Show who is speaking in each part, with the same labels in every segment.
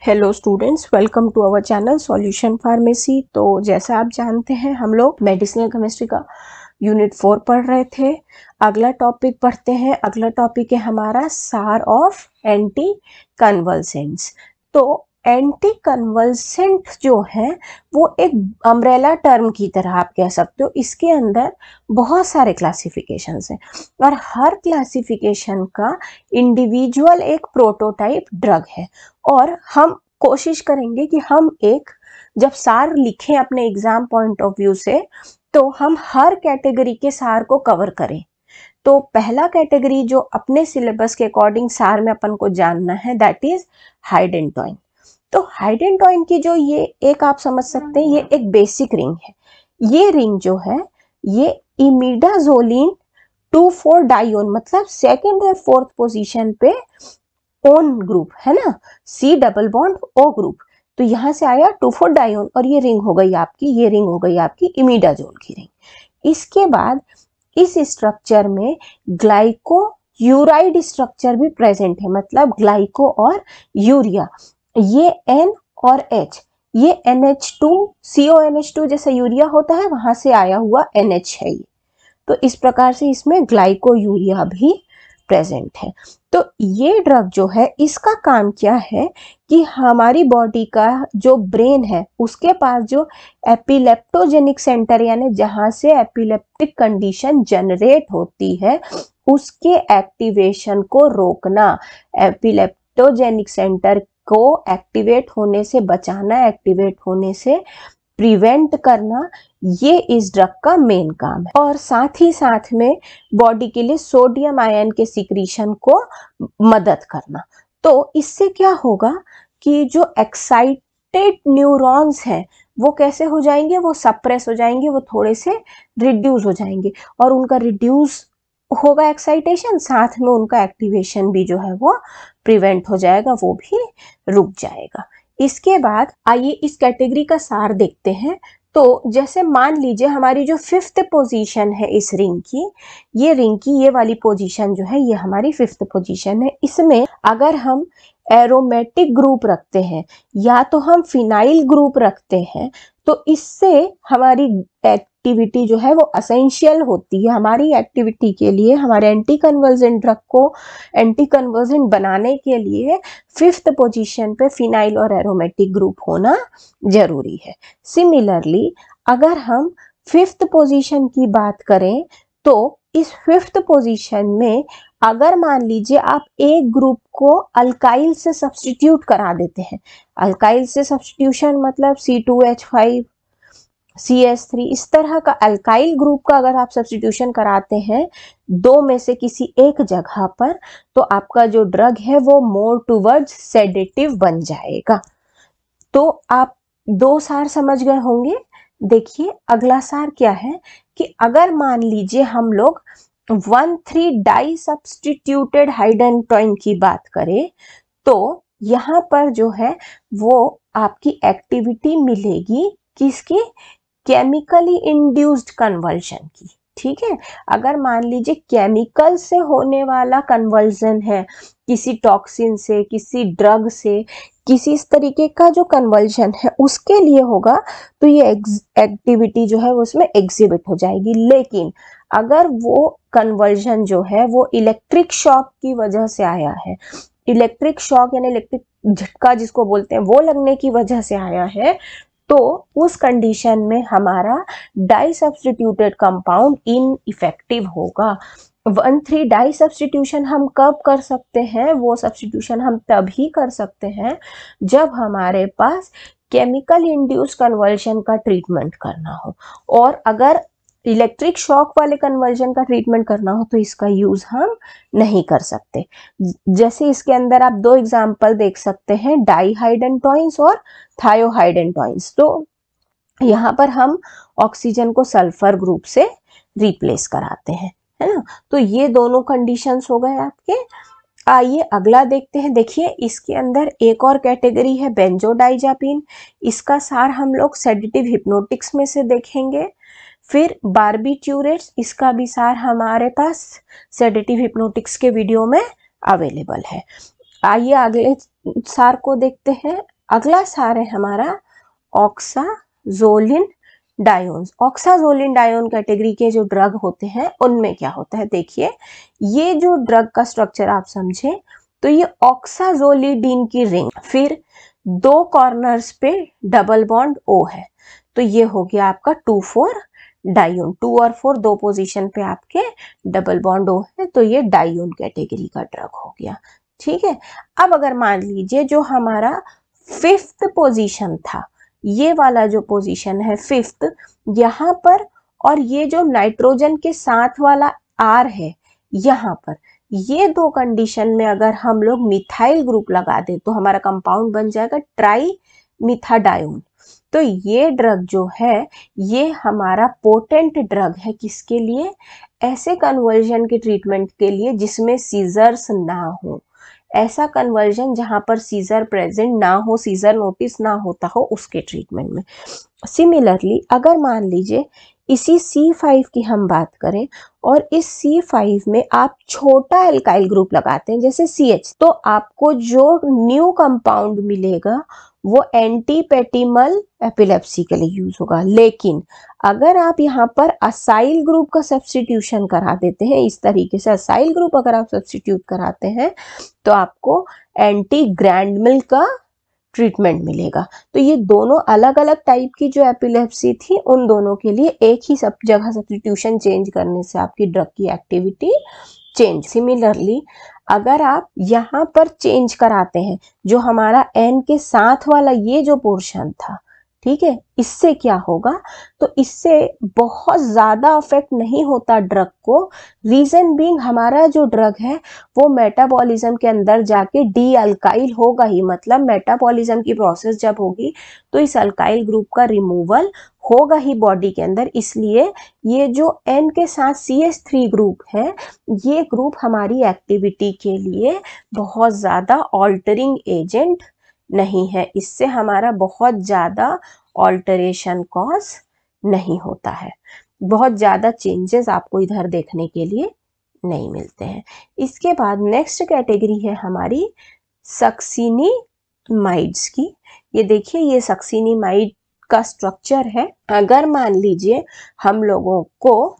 Speaker 1: Hello students, welcome to our channel solution pharmacy. तो जैसा आप जानते हैं हम लोग मेडिसिनल केमिस्ट्री का यूनिट 4 पढ़ रहे थे। अगला टॉपिक पढ़ते हैं। अगला टॉपिक है हमारा सार ऑफ एंटी कन्वल्सेंट्स। तो एंटी कन्वल्सेंट जो है वो एक अम्ब्रेला टर्म की तरह आप कह सकते हो। इसके अंदर बहुत सारे क्लासिफिकेशंस हैं और हर क्लासिफिकेशन का इंडिविजुअल एक प्रोटोटाइप ड्रग है। और हम कोशिश करेंगे कि हम एक जब सार लिखें अपने एग्जाम पॉइंट ऑफ व्यू से तो हम हर कैटेगरी के सार को कवर करें। तो पहला कैटेगरी जो अपने सिलेबस के अकॉर्डिंग सार में अपन को जानना है दैट इज हाइडेंटॉइन। तो हाइडेंटॉइन की जो ये एक आप समझ सकते हैं ये एक बेसिक रिंग है। ये रिंग जो है ये इमिडाजोलिन 2,4 डाइओन मतलब सेकेंड और फोर्थ पोजीशन पे ओन ग्रुप है ना, C double bond O group. तो यहां से आया 2,4 डाइओन और ये रिंग हो गई आपकी, ये रिंग हो गई आपकी इमिडाजोल की रिंग। इसके बाद इस स्ट्रक्चर में ग्लाइको यूराइड स्ट्रक्चर भी प्रेजेंट है, मतलब ग्लाइको और यूरिया। ये N और H, ये NH2 CONH2 जैसा यूरिया होता है वहां से आया हुआ NH है ये। तो इस प्रकार से इसमें ग्लाइको यूरिया भी प्रेजेंट है। तो ये ड्रग जो है इसका काम क्या है कि हमारी बॉडी का जो ब्रेन है उसके पास जो एपिलेप्टोजेनिक सेंटर यानी जहां से एपिलेप्टिक कंडीशन जनरेट होती है उसके एक्टिवेशन को रोकना, एपिलेप्टोजेनिक सेंटर को एक्टिवेट होने से बचाना, एक्टिवेट होने से प्रिवेंट करना, ये इस ड्रग का मेन काम है। और साथ ही साथ में बॉडी के लिए सोडियम आयन के सिक्रीशन को मदद करना। तो इससे क्या होगा कि जो एक्साइटेड न्यूरॉन्स हैं वो कैसे हो जाएंगे, वो सप्रेस हो जाएंगे, वो थोड़े से रिड्यूस हो जाएंगे और उनका रिड्यूस होगा एक्साइटेशन, साथ में उनका एक्टिवेशन भी जो है वो प्रिवेंट हो जाएगा, वो भी रुक जाएगा। इसके बाद आइए इस कैटेगरी का सार देखते हैं। तो जैसे मान लीजिए हमारी जो 5th पोजीशन है इस रिंग की, ये रिंग की ये वाली पोजीशन जो है ये हमारी 5th पोजीशन है। इसमें अगर हम एरोमेटिक ग्रुप रखते हैं या तो हम फिनाइल ग्रुप रखते हैं तो इससे हमारी एक्टिविटी जो है वो असेंशियल होती है। हमारी एक्टिविटी के लिए हमारे एंटी कन्वर्जेंट ड्रग को एंटी कन्वर्जेंट बनाने के लिए 5th पोजीशन पे फिनाइल और एरोमेटिक ग्रुप होना जरूरी है। सिमिलरली अगर हम 5th पोजीशन की बात करें तो इस 5th पोजीशन में अगर मान लीजिए आप एक ग्रुप को अल्काइल से सब्स्टिट्यूट करा देते हैं, अल्काइल से सब्स्टिट्यूशन मतलब C2H5 CS3 इस तरह का अल्काइल ग्रुप का अगर आप सब्स्टिट्यूशन कराते हैं दो में से किसी एक जगह पर तो आपका जो ड्रग है वो मोर टूवर्ड्स सेडेटिव बन जाएगा। तो आप दो सार समझ गए होंगे। देखिए अगला सार क्या है कि अगर मान लीजिए हम लोग 1,3 डाई सब्स्टिट्यूटेड हाइडेंटॉइन की बात करें तो यहाँ पर जो है वो आपकी एक्टिविटी मिलेगी किसकी, केमिकली इंड्यूस्ड कन्वर्जन की। ठीक है, अगर मान लीजिए केमिकल से होने वाला कन्वर्जन है, किसी टॉक्सिन से, किसी ड्रग से, किसी इस तरीके का जो कन्वर्जन है उसके लिए होगा तो ये एक्टिविटी जो है वो उसमें एग्जिबिट हो जाएगी। लेकिन अगर वो कन्वर्जन जो है वो इलेक्ट्रिक शॉक की वजह से आया है, इलेक्ट्रिक शॉक यानी इलेक्ट्रिक झटका जिसको बोलते हैं वो लगने की वजह से आया है, तो उस कंडीशन में हमारा डाई सब्स्टिट्यूटेड कंपाउंड इनइफेक्टिव होगा। 1,3 डाई सब्स्टिट्यूशन हम कब कर सकते हैं, वो सब्स्टिट्यूशन हम तभी कर सकते हैं जब हमारे पास केमिकल इंड्यूस कन्वर्जन का ट्रीटमेंट करना हो। और अगर इलेक्ट्रिक शॉक वाले कन्वर्जन का ट्रीटमेंट करना हो तो इसका यूज हम नहीं कर सकते। जैसे इसके अंदर आप दो एग्जांपल देख सकते हैं, डाईहाइडेंटॉइंस और थायोहाइडेंटॉइंस। तो यहाँ पर हम ऑक्सीजन को सल्फर ग्रुप से रिप्लेस कराते हैं, है ना। तो ये दोनों कंडीशंस हो गए आपके। आइए अगला देखते हैं। देखिए इसके अंदर एक और कैटेगरी है बेंजोडाइजापिन। इसका सार हम लोग सेडेटिव हिप्नोटिक्स में से देखेंगे। फिर बार्बिट्यूरेट्स, इसका भी सार हमारे पास सेडेटिव हिप्नोटिक्स के वीडियो में अवेलेबल है। आइए अगले सार को देखते हैं। अगला सार है हमारा ऑक्साजोलिन डायोन्स। ऑक्साजोलिन डायोन कैटेगरी के जो ड्रग होते हैं उनमें क्या होता है, देखिए ये जो ड्रग का स्ट्रक्चर आप समझे तो ये ऑक्साजोलिडीन की रिंग, फिर 2 कॉर्नर्स पे डबल बॉन्ड O है, तो ये हो गया आपका 2,4 डायोन। 2 और 4 दो पोजीशन पे आपके डबल बॉन्ड O है, तो ये डायोन कैटेगरी का ड्रग हो गया। ठीक है, अब अगर मान लीजिए जो हमारा 5th पोजीशन था, ये वाला जो पोजीशन है 5th, यहाँ पर और ये जो नाइट्रोजन के साथ वाला R है यहाँ पर, ये 2 कंडीशन में अगर हम लोग मिथाइल ग्रुप लगा दे तो हमारा कंपाउंड बन जाएगा ट्राई मिथाडायोन। तो ये ड्रग जो है ये हमारा पोटेंट ड्रग है, किसके लिए, ऐसे कन्वर्जन के ट्रीटमेंट के लिए जिसमें सीजर्स ना हो, ऐसा कन्वर्जन जहां पर सीजर प्रेजेंट ना हो, सीजर नोटिस ना होता हो, उसके ट्रीटमेंट में। सिमिलरली अगर मान लीजिए इसी C5 की हम बात करें और इस C5 में आप छोटा एल्काइल ग्रुप लगाते हैं जैसे CH, तो आपको जो न्यू कंपाउंड मिलेगा वो एंटीपेटिमल एपिलेप्सी के लिए यूज होगा। लेकिन अगर आप यहाँ पर असाइल ग्रुप का सब्स्टिट्यूशन करा देते हैं, इस तरीके से असाइल ग्रुप अगर आप सब्स्टिट्यूट कराते हैं तो आपको एंटी ग्रैंडमिल का ट्रीटमेंट मिलेगा। तो ये दोनों अलग अलग टाइप की जो एपिलेप्सी थी उन दोनों के लिए एक ही सब जगह सब्स्टिट्यूशन चेंज करने से आपकी ड्रग की एक्टिविटी चेंज। सिमिलरली अगर आप यहाँ पर चेंज कराते हैं जो हमारा N के साथ वाला ये जो पोर्शन था, ठीक है, इससे क्या होगा, तो इससे बहुत ज्यादा अफेक्ट नहीं होता ड्रग को। रीजन बीइंग हमारा जो ड्रग है वो मेटाबॉलिज्म के अंदर जाके डी अल्काइल होगा ही, मतलब मेटाबॉलिज्म की प्रोसेस जब होगी तो इस अल्काइल ग्रुप का रिमूवल होगा ही बॉडी के अंदर। इसलिए ये जो N के साथ CH3 ग्रुप है, ये ग्रुप हमारी एक्टिविटी के लिए बहुत ज्यादा ऑल्टरिंग एजेंट नहीं है, इससे हमारा बहुत ज्यादा ऑल्टरेशन कॉज नहीं होता है, बहुत ज्यादा चेंजेस आपको इधर देखने के लिए नहीं मिलते हैं। इसके बाद नेक्स्ट कैटेगरी है हमारी सक्सिनिमाइड्स की। ये देखिए ये सक्सिनिमाइड का स्ट्रक्चर है। अगर मान लीजिए हम लोगों को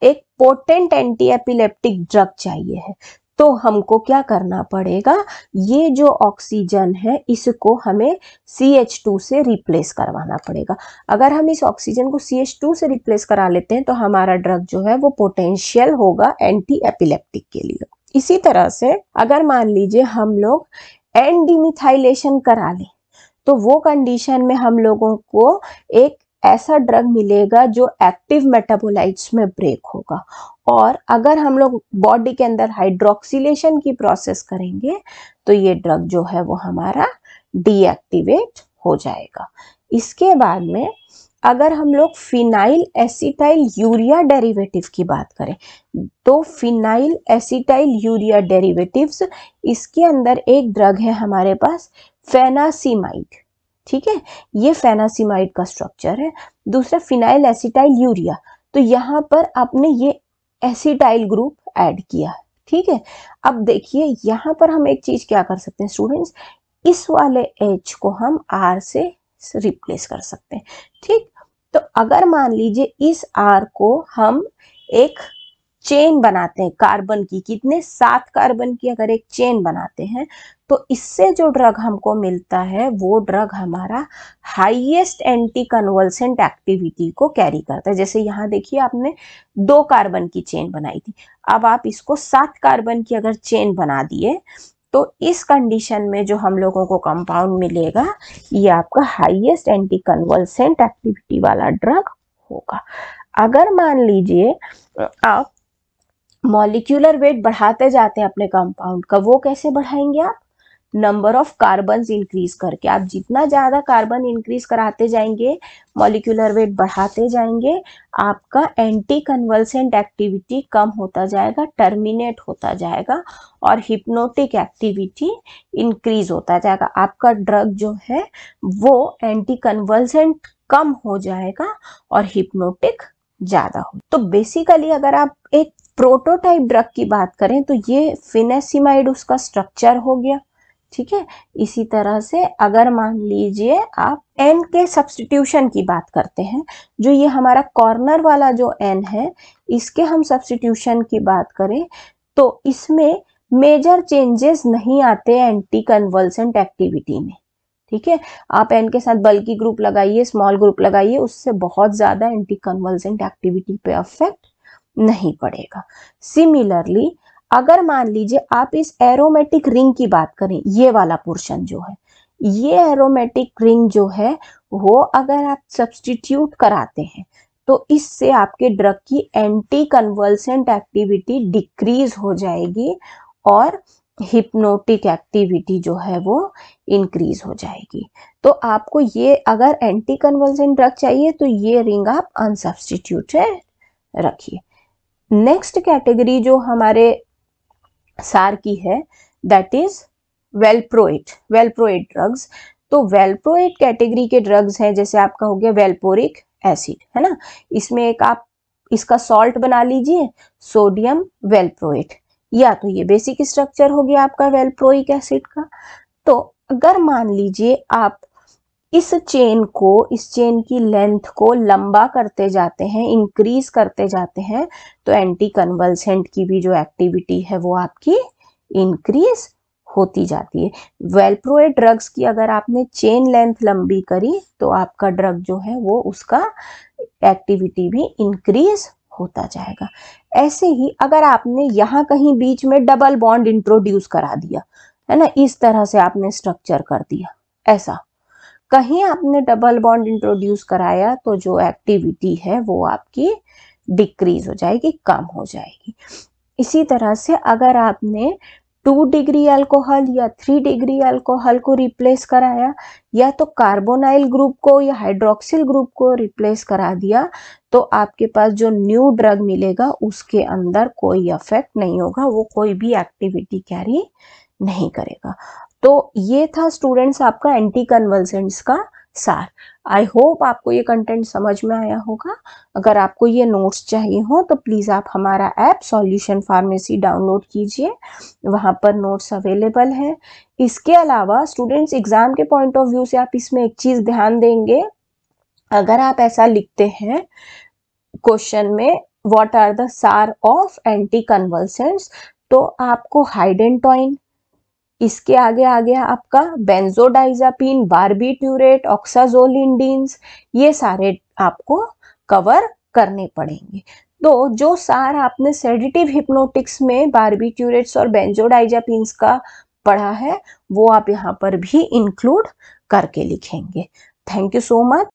Speaker 1: एक पोटेंट एंटी एपिलेप्टिक ड्रग चाहिए है तो हमको क्या करना पड़ेगा, ये जो ऑक्सीजन है इसको हमें CH2 से रिप्लेस करवाना पड़ेगा। अगर हम इस ऑक्सीजन को CH2 से रिप्लेस करा लेते हैं तो हमारा ड्रग जो है वो पोटेंशियल होगा एंटी एपिलेप्टिक के लिए। इसी तरह से अगर मान लीजिए हम लोग एन डिमिथाइलेशन करा लें तो वो कंडीशन में हम लोगों को एक ऐसा ड्रग मिलेगा जो एक्टिव मेटाबोलाइट्स में ब्रेक होगा। और अगर हम लोग बॉडी के अंदर हाइड्रोक्सिलेशन की प्रोसेस करेंगे तो ये ड्रग जो है वो हमारा डीएक्टिवेट हो जाएगा। इसके बाद में अगर हम लोग फिनाइल एसिटाइल यूरिया डेरिवेटिव की बात करें तो फिनाइल एसिटाइल यूरिया डेरिवेटिव्स, इसके अंदर एक ड्रग है हमारे पास फेनासिमाइड, ठीक है, ये फेनासिमाइड का स्ट्रक्चर है। दूसरा फिनाइल एसिटाइल यूरिया, तो यहाँ पर आपने ये एसिटाइल ग्रुप ऐड किया, ठीक है। अब देखिए यहाँ पर हम एक चीज क्या कर सकते हैं स्टूडेंट्स, इस वाले H को हम R से रिप्लेस कर सकते हैं, ठीक। तो अगर मान लीजिए इस R को हम एक चेन बनाते हैं कार्बन की, कितने 7 कार्बन की अगर एक चेन बनाते हैं तो इससे जो ड्रग हमको मिलता है वो ड्रग हमारा हाईएस्ट एंटी कन्वल्सेंट एक्टिविटी को कैरी करता है। जैसे यहाँ देखिए आपने 2 कार्बन की चेन बनाई थी, अब आप इसको 7 कार्बन की अगर चेन बना दिए तो इस कंडीशन में जो हम लोगों को कंपाउंड मिलेगा ये आपका हाईएस्ट एंटी कन्वल्सेंट एक्टिविटी वाला ड्रग होगा। अगर मान लीजिए आप मॉलिक्यूलर वेट बढ़ाते जाते हैं अपने कंपाउंड का, वो कैसे बढ़ाएंगे आप, नंबर ऑफ कार्बन इंक्रीज करके। आप जितना ज्यादा कार्बन इंक्रीज कराते जाएंगे, मॉलिक्यूलर वेट बढ़ाते जाएंगे, आपका एंटी कन्वल्सेंट एक्टिविटी कम होता जाएगा, टर्मिनेट होता जाएगा और हिप्नोटिक एक्टिविटी इंक्रीज होता जाएगा। आपका ड्रग जो है वो एंटी कन्वल्सेंट कम हो जाएगा और हिप्नोटिक ज्यादा हो। तो बेसिकली अगर आप एक प्रोटोटाइप ड्रग की बात करें तो ये फिनेसिमाइड उसका स्ट्रक्चर हो गया, ठीक है। इसी तरह से अगर मान लीजिए आप एन के सब्स्टिट्यूशन की बात करते हैं, जो ये हमारा कॉर्नर वाला जो एन है इसके हम सब्स्टिट्यूशन की बात करें तो इसमें मेजर चेंजेस नहीं आते एंटी कन्वल्सेंट एक्टिविटी में। ठीक है, आप एन के साथ बल्कि ग्रुप लगाइए, स्मॉल ग्रुप लगाइए, उससे बहुत ज्यादा एंटी कन्वल्सेंट एक्टिविटी पे अफेक्ट नहीं पड़ेगा। सिमिलरली अगर मान लीजिए आप इस एरोमेटिक रिंग की बात करें, ये वाला पोर्शन जो है, ये एरोमेटिक रिंग जो है वो अगर आप सब्स्टिट्यूट कराते हैं तो इससे आपके ड्रग की एंटी कन्वल्सेंट एक्टिविटी डिक्रीज हो जाएगी और हिप्नोटिक एक्टिविटी जो है वो इंक्रीज हो जाएगी। तो आपको ये अगर एंटी कन्वल्सेंट ड्रग चाहिए तो ये रिंग आप अनसब्स्टिट्यूटेड रखिए। नेक्स्ट कैटेगरी जो हमारे सार की है दैट इज वेल्प्रोएट ड्रग्स। तो वेल्प्रोएट कैटेगरी के ड्रग्स हैं, जैसे आपका हो गया वेल्पोरिक एसिड, है ना, इसमें एक आप इसका सॉल्ट बना लीजिए सोडियम वेल्प्रोएट, या तो ये बेसिक स्ट्रक्चर हो गया आपका वेल्प्रोइक एसिड का। तो अगर मान लीजिए आप इस चेन की लेंथ को लंबा करते जाते हैं, इंक्रीज करते जाते हैं, तो एंटी कन्वल्सेंट की भी जो एक्टिविटी है वो आपकी इंक्रीज होती जाती है। वेल्प्रोएट ड्रग्स की अगर आपने चेन लेंथ लंबी करी तो आपका ड्रग जो है वो उसका एक्टिविटी भी इंक्रीज होता जाएगा। ऐसे ही अगर आपने यहाँ कहीं बीच में डबल बॉन्ड इंट्रोड्यूस करा दिया, है ना, इस तरह से आपने स्ट्रक्चर कर दिया, ऐसा कहीं आपने डबल बॉन्ड इंट्रोड्यूस कराया तो जो एक्टिविटी है वो आपकी डिक्रीज हो जाएगी, कम हो जाएगी। इसी तरह से अगर आपने 2 डिग्री अल्कोहल या 3 डिग्री अल्कोहल को रिप्लेस कराया, या तो कार्बोनाइल ग्रुप को या हाइड्रोक्सिल ग्रुप को रिप्लेस करा दिया, तो आपके पास जो न्यू ड्रग मिलेगा उसके अंदर कोई इफेक्ट नहीं होगा, वो कोई भी एक्टिविटी कैरी नहीं करेगा। तो ये था स्टूडेंट्स आपका एंटी कन्वल्सेंट्स का सार। आई होप आपको ये कंटेंट समझ में आया होगा। अगर आपको ये नोट्स चाहिए हो तो प्लीज़ आप हमारा ऐप सॉल्यूशन फार्मेसी डाउनलोड कीजिए, वहाँ पर नोट्स अवेलेबल हैं। इसके अलावा स्टूडेंट्स एग्जाम के पॉइंट ऑफ व्यू से आप इसमें एक चीज़ ध्यान देंगे, अगर आप ऐसा लिखते हैं क्वेश्चन में व्हाट आर द सार ऑफ एंटी कन्वल्सेंट्स, तो आपको हाइडेंटोइन, इसके आगे आ गया आपका बेंजोडाइजापीन, बारबीट्यूरेट, ऑक्साजोलिंडीन्स, ये सारे आपको कवर करने पड़ेंगे। तो जो सार आपने सेडेटिव हिप्नोटिक्स में बारबीट्यूरेट्स और बेंजोडाइजापीन्स का पढ़ा है वो आप यहाँ पर भी इंक्लूड करके लिखेंगे। Thank you so much.